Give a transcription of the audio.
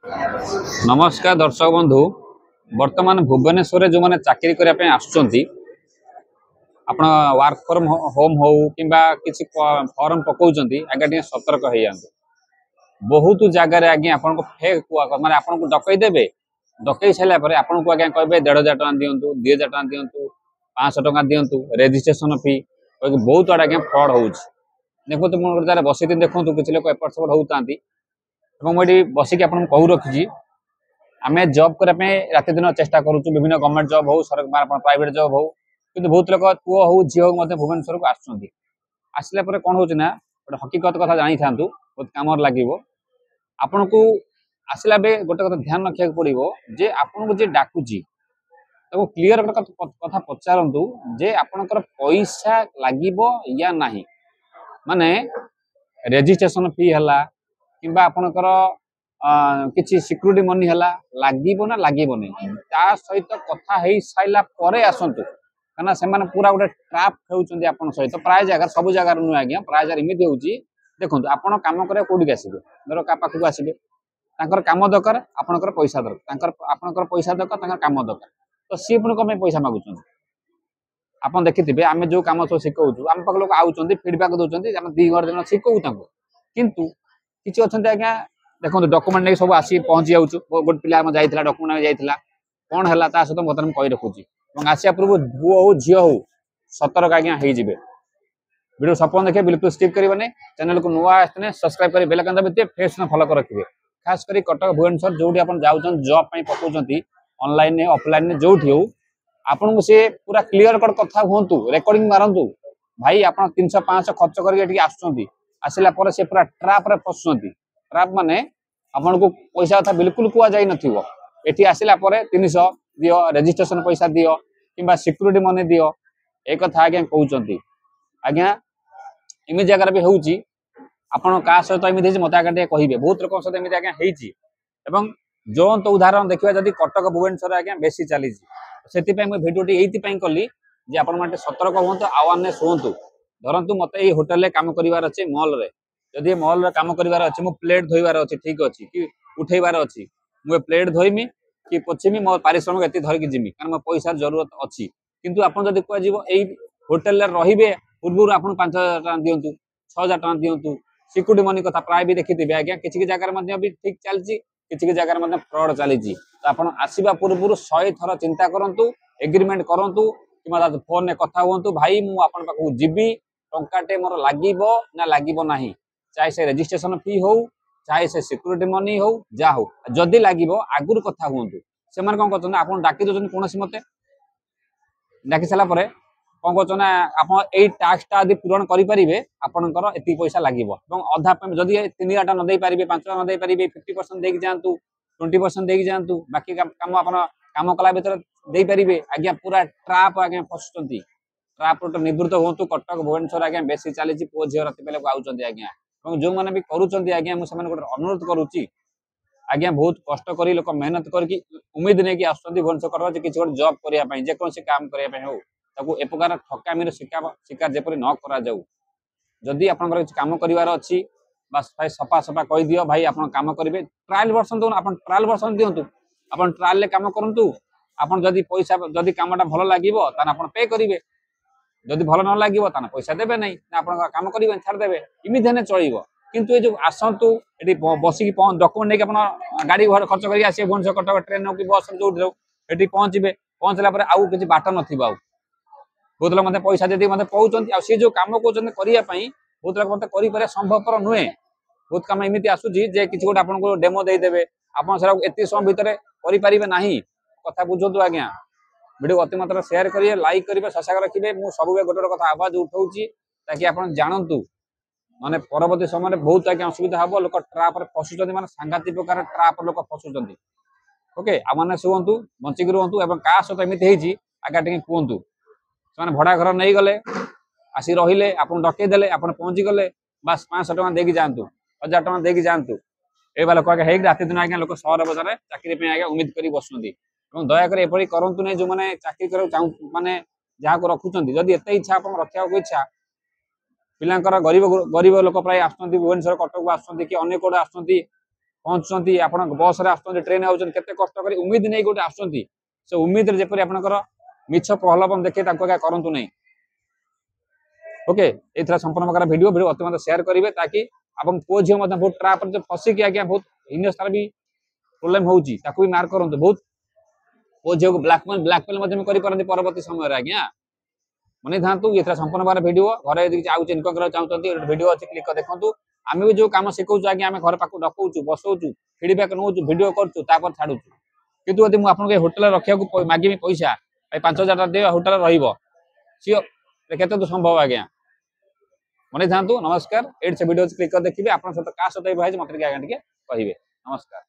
नमस्कार दर्शक बंधु वर्तमान भुवनेश्वर जो मैंने चाकरी करने आसुँच आप वर्क फ्रॉम होम हो कि फॉर्म पकाउं आगे टे सतर्क हो जाते बहुत जगार आज्ञा आपको फेक माने आपको डकईदेवे डकई सारापर आपको आज्ञा कहे 1500 टका दिंतु 2000 टका दिंतु 500 टका दिंतु रेजिस्ट्रेशन फी बहुत आड़े आज्ञा फ्रड हो देखो मुझे बस देखूँ किसी लोग एपट सेपट होता मुझे बसिक आप कहू रखी आम जॉब करने रात दिन चेष्टा करूँ विभिन्न गवर्नमेंट जॉब हो सरकार प्राइवेट जॉब हो कि बहुत लोग पुओ हो झी हो भुवनेश्वर को आसला कौन हो गोटे हकीकत कथा जानी था बहुत कम लगे आपन को आसला बे गोटे कथा ध्यान रखा पड़ो जे आपन को जे डाकुची क्लीयर कथा पचारतु जे आपनकर पैसा लागिबो या नहीं माने रेजिस्ट्रेशन फी है कि आपनकर किसी सिक्यूरिटी मनी है लगे ना लगे सहित कथा हो सारा पर आसतु कहना से पूरा गोटे ट्राप खेलुंट आप सहित प्राय जगह सब जगह नुहे आज्ञा प्राय जगह इमती हो देखो आप कम कर कौटिक आसवे धर क्या पाखक आसवे कम दरकार आपंकर पैसा दरकार आपंकर पैसा दरकार कम दरकार तो सी पुणी कम पैसा मागुं आप देखिए आम जो कम सब शिखु आम पाख लोग आउट फिडबैक दौरान 2 दिन शिखु कितु किसी अच्छा आज्ञा देखो डॉक्यूमेंट नहीं सब आसी पहुंची जाऊँ गोटे पिला जाइला डॉक्यूमेंट जाइला कौन है सहित बर्तमान कही रखुची आसिया पूर्व पुओ हो झील हो सतर्क आज्ञा हो वीडियो सपन देखिए बिल्कुल स्किप करेंगे चैनल को नुआ आसने सब्सक्राइब कर बेल आइकन दबाइए फेस फॉलो कर रखिए खास कर कटक भुवनेश्वर जो आप जाऊँ जॉब पकाउं ऑनलाइन ऑफलाइन जो हो आपन से पूरा क्लीयर कट कथा हूँ रेकर्डिंग मारतु भाई आप 300-500 खर्च करके आसला से पूरा ट्राप फसुँच ट्राप माने आपन को पैसा कथा बिल्कुल कह जाई नथिबो एठी आसिला परे 300 दियो रेजिस्ट्रेशन पैसा दियो किंबा सिक्यूरिटी मनी दियो एक कथा आज्ञा कहउचंती आज्ञा इमे जगह भी होउची आपन का सहित इमे मत आगे कहे बहुत लोक सहित इमे आज्ञा हेची एवं जो तो उदाहरण देखा जदि कटक भुवनेश्वर आज्ञा बेसी चली से भिडियोटी ये कली जे आपण माने सतर्क हूँ अवेयरनेस हूँ धरतु मत ये होटेल रे काम करिवार अच्छे मॉल रे जदि मॉल रे काम करिवार अच्छे मो प्लेट धोइबार अच्छे ठीक अच्छी कि उठेबार अच्छी मुझे प्लेट धोइमी कि पोछिमी मो पारिश्रमिक ये धरिकी जिमी कारण मो पैसा जरूरत अच्छी किंतु आपन जदि कह होटेल रे रहिबे पूर्व आप 5000 टका दिंतु 6000 टका दिंतु सिक्यूरिटी मनी कथा प्राय भी देखिथे आज्ञा किसी जगह भी ठीक चलती किसी जगह फ्रड चली तो आप आसवा पूर्व 100 थर चिंता करूँ एग्रीमेंट करूँ कि फोन कथा हूँ भाई मुझे जीवी टंकाटे मोर लगे ना लगे ना चाहे से रेजिस्ट्रेशन फी हो चाहे से सिक्यूरिटी मनी हो जा हो जदि लगे आगुरी कथा हूँ से कौन कर आप डाकी दौरान कौन मत डाकी सारापर कौन कर आप टास्कटा यदि पूरण करेंगे आपंकर एति पैसा लगे अधा जदि 3000 न दे पारे 5,000 न दे पारे 50% देकी जातु 20% देकी जातु बाकी कम आप कम कला भर दे पारे आज्ञा पूरा ट्राप आज्ञा फसुँच ट्राप निवृत्त हूँ कटक भुवनेश्वर आज्ञा बेसी चली पुओ झील रात बेला आउट आज्ञा जो मैंने भी करुँच आज्ञा मुझे गोटे अनुरोध करुच्ची आज्ञा बहुत कष्ट कर लोक मेहनत करके उम्मीद नहीं कि आसुँच भुवनेश्वर किसी गोटे जॉब करने जेकोसी काम करने हो ताकू ए प्रकार ठकामी शिकार जेपरी न करा जाऊ जदि आपन काम करिवार अच्छी बस भाई सफा सफा कही दियो भाई आप काम करेंगे ट्रायल वर्सन दौन आप ट्रायल वर्सन दिंतु आप ट्रायल ले काम करूँ आपन जदि पैसा जदि कामटा भल लगे आप पे करेंगे जदि भल न लगे पैसा देवे नहीं आप काम करेंगे छाड़देवे इमित हेने चलो किंतु ये जो आसतु ये बसिक डॉक्यूमेंट नहीं गाड़ी घर खर्च करके आसे भुवनेश्वर कटक ट्रेन हो कि बस जो ये पहुँचे पहुँचला आउ किसी बाट न बहुत लोग मत पैसा दे मत पाँच सी जो कम कहते करने बहुत लोग मत कर संभवपर नुहे बहुत कम एमती आसूसी किसी गोटे आपको डेमो देदेवे आप एत समय भितर करें ना कथा बुझु आज्ञा वीडियो अति मात्रा शेयर करेंगे लाइक करेंगे सब्सक्राइब रखिए मुझे सब गोटे गोटे कथा आवाज उठाऊँगी ताकि आप जानतु माने परवर्ती समय बहुत आज्ञा असुविधा हम लोग ट्राप फसुँच माने सांघातिक प्रकार ट्राप लोक फसुँच ओके आपने शुणु बंचिक रुहतु और क्या सहित एमती आगे टे कहतु से भड़ा घर नहीं गले आसी रहिले आप डकईदे आप पहुँची गले बास 500 टका देकी जातु 1000 टका देकी जातु ये लोक आगे रात दिन आज्ञा लोक सहर बजार चाकरी आज्ञा उम्मीद कर बसुँच दयाकोरी एपरी करतु नहीं जो मैंने चाकरी कर माने जहाँ को रखुच्च जदि एत इच्छा आप रखा इच्छा पिलांकर गरीब गरीब लोक प्राय आसुँच भुवनेश्वर कटक को आसुँच कि अनेक कौटे आसुँच पहुँचुंट आप बस आसुँच ट्रेन आउट केते कष्ट कर उम्मीद नहीं गोटे आसुँच से उम्मीद जेपरी आपंकर मिछ प्रलोभन देखे करतु नहीं। ओके ये संपूर्ण प्रकार वीडियो वीडियो अति शेयर करेंगे ताकि आप पुओ झील बहुत ट्राप फसिकी आज्ञा बहुत हिन्नस्तार भी प्रोब्लेम होची भी मार्क करूँ बहुत पुओ झील को ब्लाकमेल कर परवर्ती समय आज्ञा मन था ये संपूर्ण प्रकार वीडियो घर यदि किसी इनकम करना चाहते वीडियो अच्छे क्लिक देखो आम भी जो कम शिखु आज्ञा आम घर पाक डकाऊ बसौचु फीडबैक नौ वीडियो करूँ छाड़ू कितु यदि मुझे होटेल रखा मागिमी पैसा 5,000 दे होटेल सी केते तो संभव आज्ञा मन था नमस्कार ये वीडियो क्लिक कर देखिए आप क्या सहित भाई मत आज्ञा टे कहे नमस्कार।